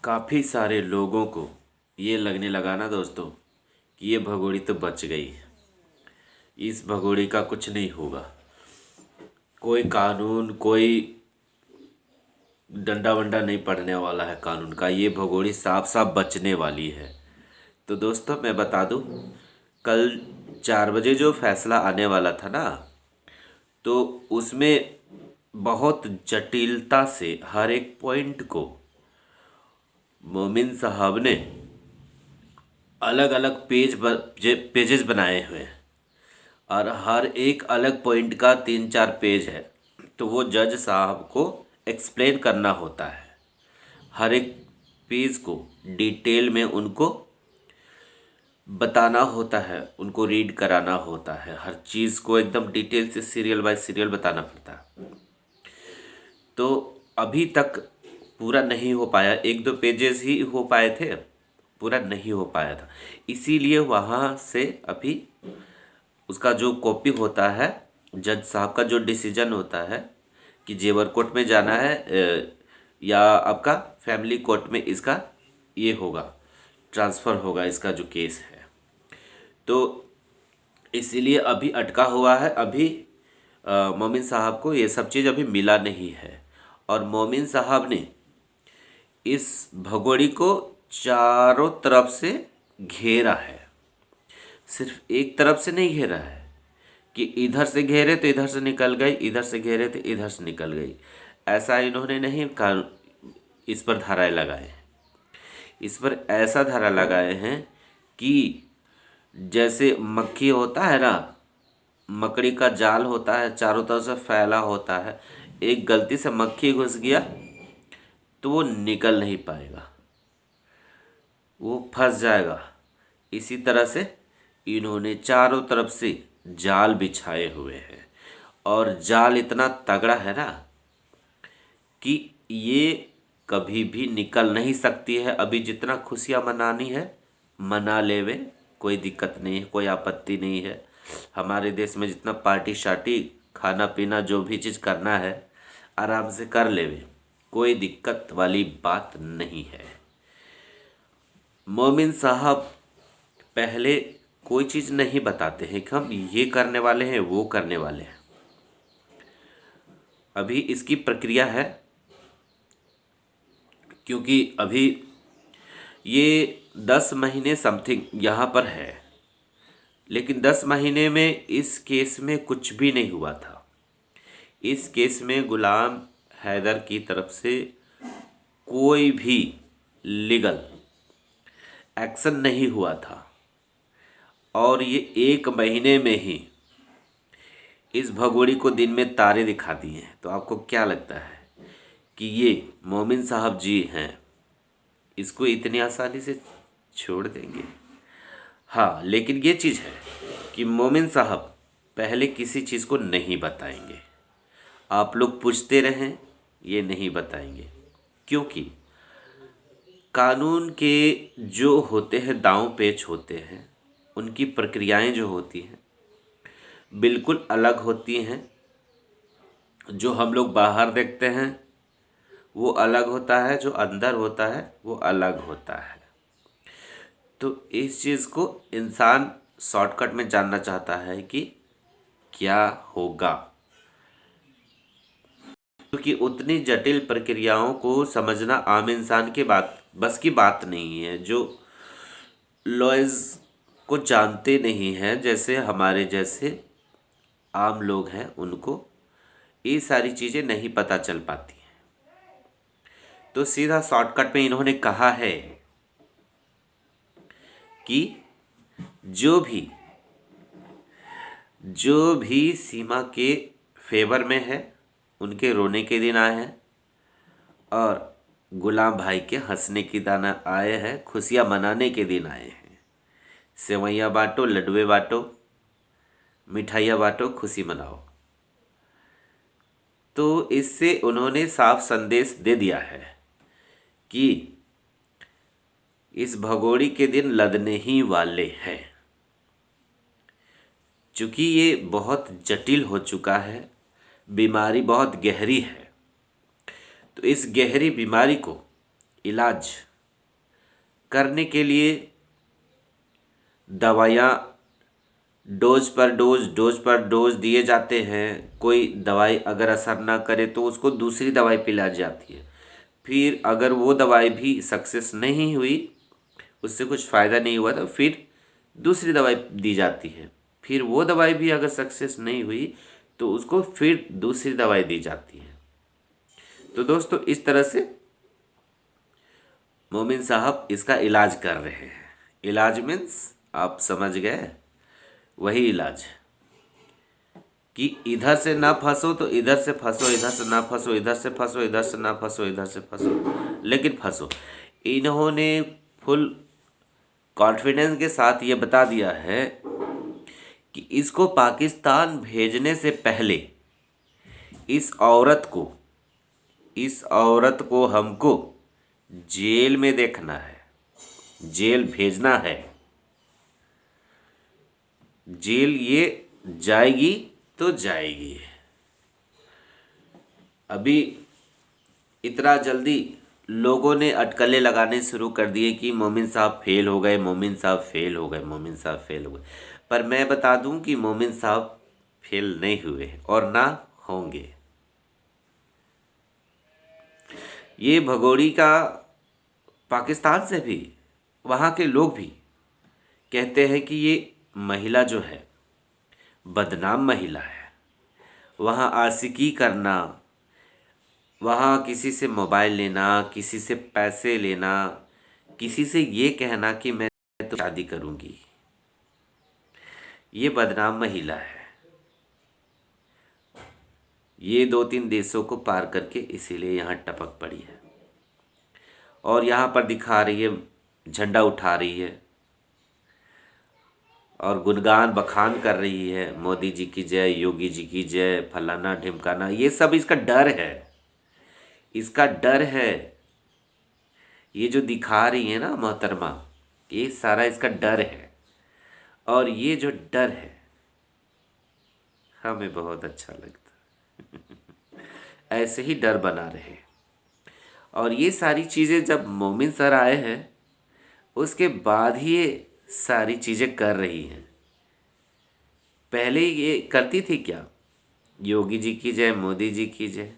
काफ़ी सारे लोगों को ये लगने लगा ना दोस्तों कि ये भगोड़ी तो बच गई, इस भगोड़ी का कुछ नहीं होगा, कोई कानून कोई डंडा वंडा नहीं पड़ने वाला है कानून का, ये भगोड़ी साफ साफ बचने वाली है। तो दोस्तों मैं बता दूं, कल 4 बजे जो फैसला आने वाला था ना, तो उसमें बहुत जटिलता से हर एक पॉइंट को मोमिन साहब ने अलग अलग पेजेस बनाए हुए हैं और हर एक अलग पॉइंट का 3-4 पेज है। तो वो जज साहब को एक्सप्लेन करना होता है, हर एक पेज को डिटेल में उनको बताना होता है, उनको रीड कराना होता है, हर चीज़ को एकदम डिटेल से सीरियल बाय सीरियल बताना पड़ता है। तो अभी तक पूरा नहीं हो पाया, 1-2 पेजेस ही हो पाए थे, पूरा नहीं हो पाया था। इसीलिए वहाँ से अभी उसका जो कॉपी होता है, जज साहब का जो डिसीजन होता है कि जेवर कोर्ट में जाना है या आपका फैमिली कोर्ट में इसका ये होगा, ट्रांसफ़र होगा इसका जो केस है, तो इसीलिए अभी अटका हुआ है। अभी मोमिन साहब को ये सब चीज़ अभी मिला नहीं है और मोमिन साहब ने इस भगोड़ी को चारों तरफ से घेरा है, सिर्फ एक तरफ से नहीं घेरा है कि इधर से घेरे तो इधर से निकल गई, इधर से घेरे तो इधर से निकल गई। ऐसा इन्होंने नहीं इस पर धाराएं लगाए हैं, इस पर ऐसा धारा लगाए हैं कि जैसे मक्खी होता है ना, मकड़ी का जाल होता है, चारों तरफ से फैला होता है, एक गलती से मक्खी घुस गया तो वो निकल नहीं पाएगा, वो फंस जाएगा। इसी तरह से इन्होंने चारों तरफ से जाल बिछाए हुए हैं और जाल इतना तगड़ा है ना कि ये कभी भी निकल नहीं सकती है। अभी जितना खुशियाँ मनानी है मना लेवे, कोई दिक्कत नहीं है, कोई आपत्ति नहीं है। हमारे देश में जितना पार्टी शार्टी खाना पीना जो भी चीज़ करना है आराम से कर लेवे, कोई दिक्कत वाली बात नहीं है। मोमिन साहब पहले कोई चीज़ नहीं बताते हैं कि हम ये करने वाले हैं वो करने वाले हैं। अभी इसकी प्रक्रिया है, क्योंकि अभी ये 10 महीने समथिंग यहाँ पर है, लेकिन 10 महीने में इस केस में कुछ भी नहीं हुआ था। इस केस में गुलाम हैदर की तरफ से कोई भी लीगल एक्शन नहीं हुआ था और ये 1 महीने में ही इस भगोड़ी को दिन में तारे दिखा दिए हैं। तो आपको क्या लगता है कि ये मोमिन साहब जी हैं, इसको इतनी आसानी से छोड़ देंगे? हाँ, लेकिन ये चीज़ है कि मोमिन साहब पहले किसी चीज़ को नहीं बताएंगे। आप लोग पूछते रहें, ये नहीं बताएंगे, क्योंकि कानून के जो होते हैं दांव पेच होते हैं, उनकी प्रक्रियाएं जो होती हैं बिल्कुल अलग होती हैं। जो हम लोग बाहर देखते हैं वो अलग होता है, जो अंदर होता है वो अलग होता है। तो इस चीज़ को इंसान शॉर्टकट में जानना चाहता है कि क्या होगा, क्योंकि उतनी जटिल प्रक्रियाओं को समझना आम इंसान के बस की बात नहीं है। जो लॉयर्स को जानते नहीं हैं, जैसे हमारे जैसे आम लोग हैं, उनको ये सारी चीज़ें नहीं पता चल पाती हैं। तो सीधा शॉर्टकट में इन्होंने कहा है कि जो भी सीमा के फेवर में है उनके रोने के दिन आए हैं और गुलाम भाई के हंसने के दिन आए हैं, खुशियाँ मनाने के दिन आए हैं। सेवैयाँ बांटो, लड्डुए बांटो, मिठाइयाँ बांटो, खुशी मनाओ। तो इससे उन्होंने साफ संदेश दे दिया है कि इस भगोड़ी के दिन लदने ही वाले हैं। चूँकि ये बहुत जटिल हो चुका है, बीमारी बहुत गहरी है, तो इस गहरी बीमारी को इलाज करने के लिए दवाइयाँ डोज पर डोज दिए जाते हैं। कोई दवाई अगर असर ना करे तो उसको दूसरी दवाई पिलाई जाती है। फिर अगर वो दवाई भी सक्सेस नहीं हुई, उससे कुछ फ़ायदा नहीं हुआ, तो फिर दूसरी दवाई दी जाती है। फिर वो दवाई भी अगर सक्सेस नहीं हुई तो उसको फिर दूसरी दवाई दी जाती है। तो दोस्तों इस तरह से मोमिन साहब इसका इलाज कर रहे हैं। इलाज मीन्स आप समझ गए, वही इलाज कि इधर से ना फंसो तो इधर से फंसो, इधर से ना फंसो इधर से फंसो, इधर से ना फंसो इधर से फंसो, लेकिन फंसो। इन्होंने फुल कॉन्फिडेंस के साथ ये बता दिया है कि इसको पाकिस्तान भेजने से पहले इस औरत को हमको जेल में देखना है, जेल भेजना है। जेल ये जाएगी तो जाएगी। अभी इतना जल्दी लोगों ने अटकलें लगाने शुरू कर दिए कि मोमिन साहब फेल हो गए, मोमिन साहब फेल हो गए, मोमिन साहब फेल हो गए। पर मैं बता दूं कि मोमिन साहब फेल नहीं हुए और ना होंगे। ये भगोड़ी का पाकिस्तान से भी, वहाँ के लोग भी कहते हैं कि ये महिला जो है बदनाम महिला है। वहाँ आशिकी करना, वहाँ किसी से मोबाइल लेना, किसी से पैसे लेना, किसी से ये कहना कि मैं तो शादी करूँगी, ये बदनाम महिला है। ये 2-3 देशों को पार करके इसीलिए यहाँ टपक पड़ी है और यहाँ पर दिखा रही है, झंडा उठा रही है और गुणगान बखान कर रही है, मोदी जी की जय, योगी जी की जय, फलाना ढिमकाना। ये सब इसका डर है, इसका डर है। ये जो दिखा रही है ना मोहतरमा, ये सारा इसका डर है। और ये जो डर है हमें बहुत अच्छा लगता ऐसे ही डर बना रहे। और ये सारी चीज़ें जब मोमिन सर आए हैं उसके बाद ही ये सारी चीज़ें कर रही हैं। पहले ये करती थी क्या? योगी जी की जय, मोदी जी की जय,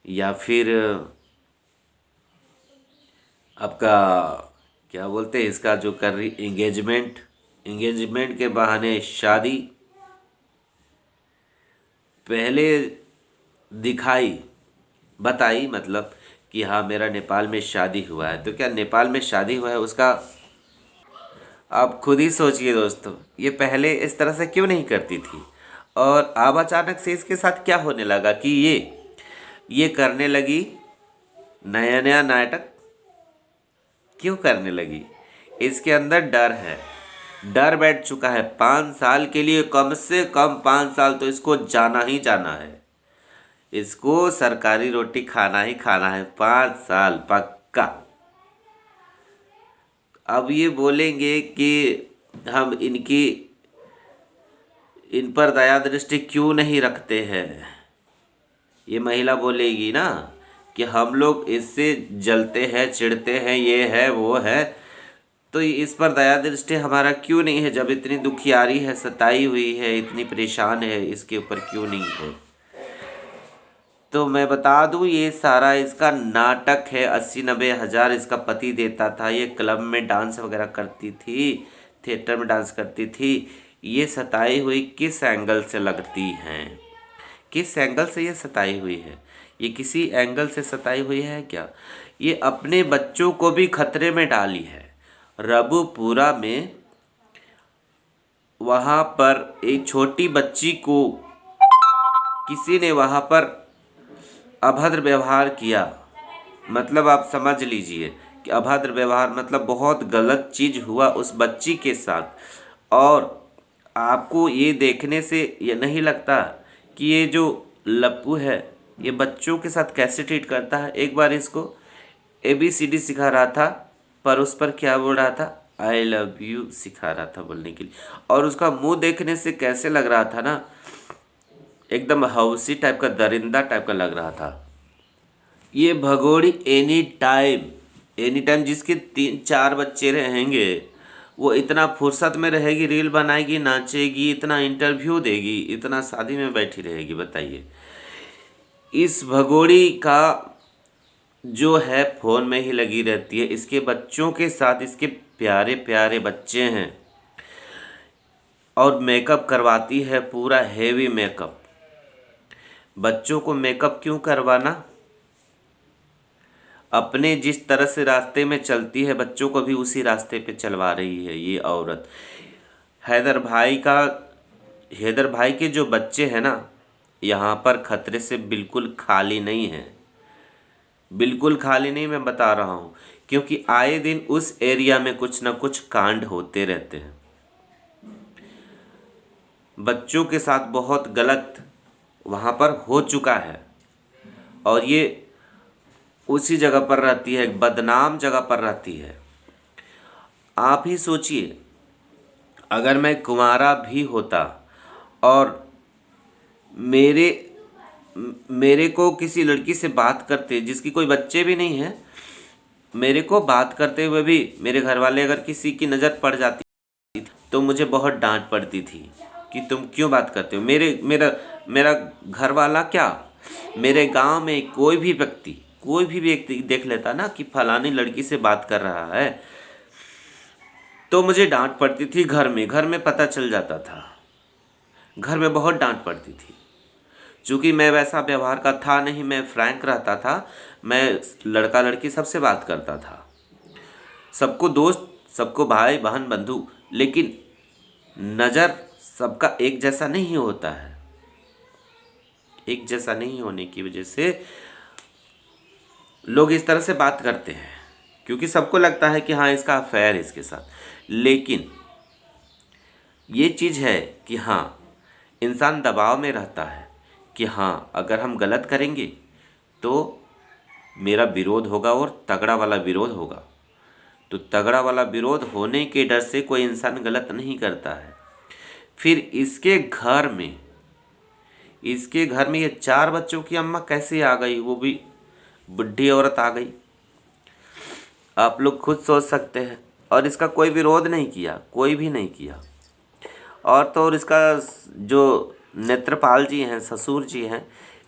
या फिर आपका क्या बोलते हैं इसका जो कर रही एंगेजमेंट के बहाने शादी पहले दिखाई, बताई, मतलब कि हाँ मेरा नेपाल में शादी हुआ है। तो क्या नेपाल में शादी हुआ है उसका आप खुद ही सोचिए दोस्तों, ये पहले इस तरह से क्यों नहीं करती थी? और अब अचानक से इसके साथ क्या होने लगा कि ये करने लगी नया नया नाटक? क्यों करने लगी? इसके अंदर डर है, डर बैठ चुका है। 5 साल के लिए, कम से कम 5 साल तो इसको जाना ही जाना है, इसको सरकारी रोटी खाना ही खाना है 5 साल पक्का। अब ये बोलेंगे कि हम इन पर दया दृष्टि क्यों नहीं रखते हैं, ये महिला बोलेगी ना कि हम लोग इससे जलते हैं, चिढ़ते हैं, ये है वो है, तो इस पर दया दृष्टि हमारा क्यों नहीं है? जब इतनी दुखियारी है, सताई हुई है, इतनी परेशान है, इसके ऊपर क्यों नहीं है? तो मैं बता दूं ये सारा इसका नाटक है। 80-90 हज़ार इसका पति देता था। ये क्लब में डांस वगैरह करती थी, थिएटर में डांस करती थी। ये सताई हुई किस एंगल से लगती हैं? किस एंगल से ये सताई हुई है? ये किसी एंगल से सताई हुई है क्या? ये अपने बच्चों को भी खतरे में डाली है। रबुपुरा में वहाँ पर एक छोटी बच्ची को किसी ने वहाँ पर अभद्र व्यवहार किया। मतलब आप समझ लीजिए कि अभद्र व्यवहार मतलब बहुत गलत चीज़ हुआ उस बच्ची के साथ। और आपको ये देखने से ये नहीं लगता कि ये जो लप्पू है ये बच्चों के साथ कैसे ट्रीट करता है? एक बार इसको ABCD सिखा रहा था, पर उस पर क्या बोल रहा था? आई लव यू सिखा रहा था बोलने के लिए। और उसका मुंह देखने से कैसे लग रहा था ना, एकदम हौसी टाइप का, दरिंदा टाइप का लग रहा था। ये भगोड़ी एनी टाइम एनी टाइम जिसके 3-4 बच्चे रहेंगे वो इतना फुर्सत में रहेगी, रील बनाएगी, नाचेगी, इतना इंटरव्यू देगी, इतना शादी में बैठी रहेगी। बताइए, इस भगोड़ी का जो है फ़ोन में ही लगी रहती है। इसके बच्चों के साथ इसके प्यारे प्यारे बच्चे हैं और मेकअप करवाती है, पूरा हेवी मेकअप। बच्चों को मेकअप क्यों करवाना? अपने जिस तरह से रास्ते में चलती है बच्चों को भी उसी रास्ते पे चलवा रही है ये औरत। हैदर भाई के जो बच्चे हैं ना, यहाँ पर खतरे से बिल्कुल खाली नहीं है, बिल्कुल खाली नहीं, मैं बता रहा हूँ। क्योंकि आए दिन उस एरिया में कुछ ना कुछ कांड होते रहते हैं। बच्चों के साथ बहुत गलत वहाँ पर हो चुका है और ये उसी जगह पर रहती है, बदनाम जगह पर रहती है। आप ही सोचिए, अगर मैं कुंवारा भी होता और मेरे को किसी लड़की से बात करते जिसकी कोई बच्चे भी नहीं है, मेरे को बात करते हुए भी मेरे घर वाले अगर किसी की नज़र पड़ जाती तो मुझे बहुत डांट पड़ती थी कि तुम क्यों बात करते हो। मेरा घर वाला क्या, मेरे गांव में कोई भी व्यक्ति देख लेता ना कि फलानी लड़की से बात कर रहा है तो मुझे डांट पड़ती थी। घर में पता चल जाता था, घर में बहुत डांट पड़ती थी। चूँकि मैं वैसा व्यवहार का था नहीं, मैं फ्रैंक रहता था, मैं लड़का लड़की सबसे बात करता था, सबको दोस्त, सबको भाई बहन बंधु। लेकिन नज़र सबका एक जैसा नहीं होता है, एक जैसा नहीं होने की वजह से लोग इस तरह से बात करते हैं, क्योंकि सबको लगता है कि हाँ इसका अफेयर है इसके साथ। लेकिन ये चीज़ है कि हाँ, इंसान दबाव में रहता है कि हाँ अगर हम गलत करेंगे तो मेरा विरोध होगा और तगड़ा वाला विरोध होगा। तो तगड़ा वाला विरोध होने के डर से कोई इंसान गलत नहीं करता है। फिर इसके घर में ये 4 बच्चों की अम्मा कैसे आ गई, वो भी बुढ़ी औरत आ गई, आप लोग खुद सोच सकते हैं। और इसका कोई विरोध नहीं किया, कोई भी नहीं किया। और तो और इसका जो नेत्रपाल जी हैं, ससुर जी हैं,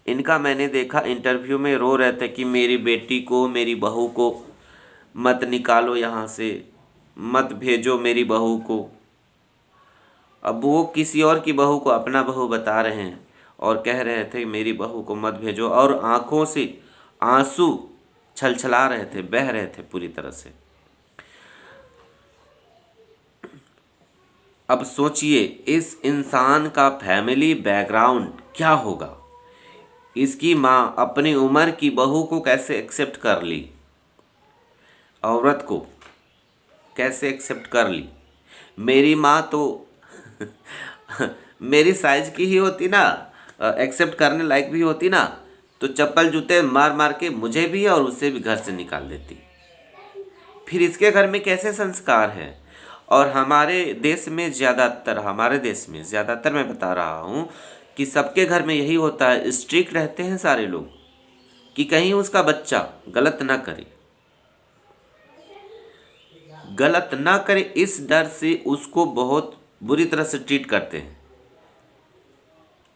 इनका मैंने देखा इंटरव्यू में रो रहे थे कि मेरी बेटी को, मेरी बहू को मत निकालो यहाँ से, मत भेजो मेरी बहू को। अब वो किसी और की बहू को अपना बहू बता रहे हैं और कह रहे थे मेरी बहू को मत भेजो, और आंखों से आंसू छलछला रहे थे, बह रहे थे पूरी तरह से। अब सोचिए इस इंसान का फैमिली बैकग्राउंड क्या होगा। इसकी माँ अपनी उम्र की बहू को कैसे एक्सेप्ट कर ली, औरत को कैसे एक्सेप्ट कर ली। मेरी माँ तो मेरी साइज की ही होती ना, एक्सेप्ट करने लायक भी होती ना, तो चप्पल जूते मार मार के मुझे भी और उसे भी घर से निकाल देती। फिर इसके घर में कैसे संस्कार है। और हमारे देश में ज़्यादातर मैं बता रहा हूँ कि सबके घर में यही होता है, स्ट्रिक्ट रहते हैं सारे लोग कि कहीं उसका बच्चा गलत ना करे, इस डर से उसको बहुत बुरी तरह से ट्रीट करते हैं।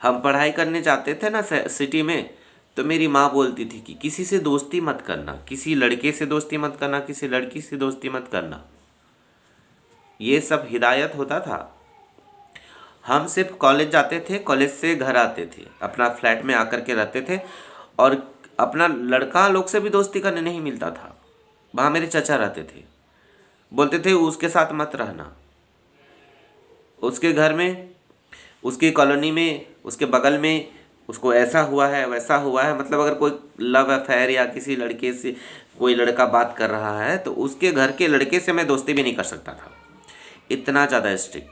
हम पढ़ाई करने जाते थे ना सिटी में, तो मेरी माँ बोलती थी कि किसी से दोस्ती मत करना, किसी लड़के से दोस्ती मत करना, किसी लड़की से दोस्ती मत करना। ये सब हिदायत होता था। हम सिर्फ कॉलेज जाते थे, कॉलेज से घर आते थे, अपना फ्लैट में आकर के रहते थे, और अपना लड़का लोग से भी दोस्ती करने नहीं मिलता था। वहाँ मेरे चाचा रहते थे, बोलते थे उसके साथ मत रहना, उसके घर में, उसकी कॉलोनी में, उसके बगल में उसको ऐसा हुआ है वैसा हुआ है। मतलब अगर कोई लव अफेयर या किसी लड़के से कोई लड़का बात कर रहा है तो उसके घर के लड़के से मैं दोस्ती भी नहीं कर सकता था, इतना ज़्यादा स्ट्रिक्ट।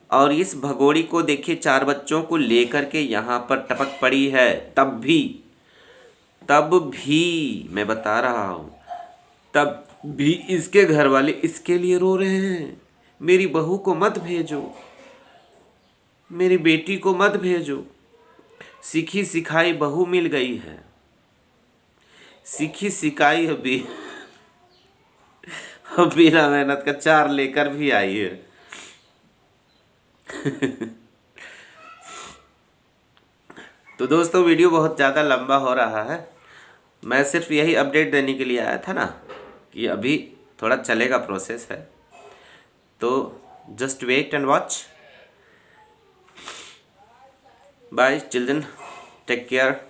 और इस भगोड़ी को देखिए 4 बच्चों को लेकर के यहाँ पर टपक पड़ी है। तब भी मैं बता रहा हूँ, तब भी इसके घर वाले इसके लिए रो रहे हैं, मेरी बहू को मत भेजो, मेरी बेटी को मत भेजो। सीखी सिखाई बहू मिल गई है, सीखी सिखाई अभी बिना मेहनत का 4 लेकर भी आई है। तो दोस्तों वीडियो बहुत ज़्यादा लंबा हो रहा है। मैं सिर्फ यही अपडेट देने के लिए आया था ना कि अभी थोड़ा चलेगा प्रोसेस है, तो just wait and watch. Bye children, take care.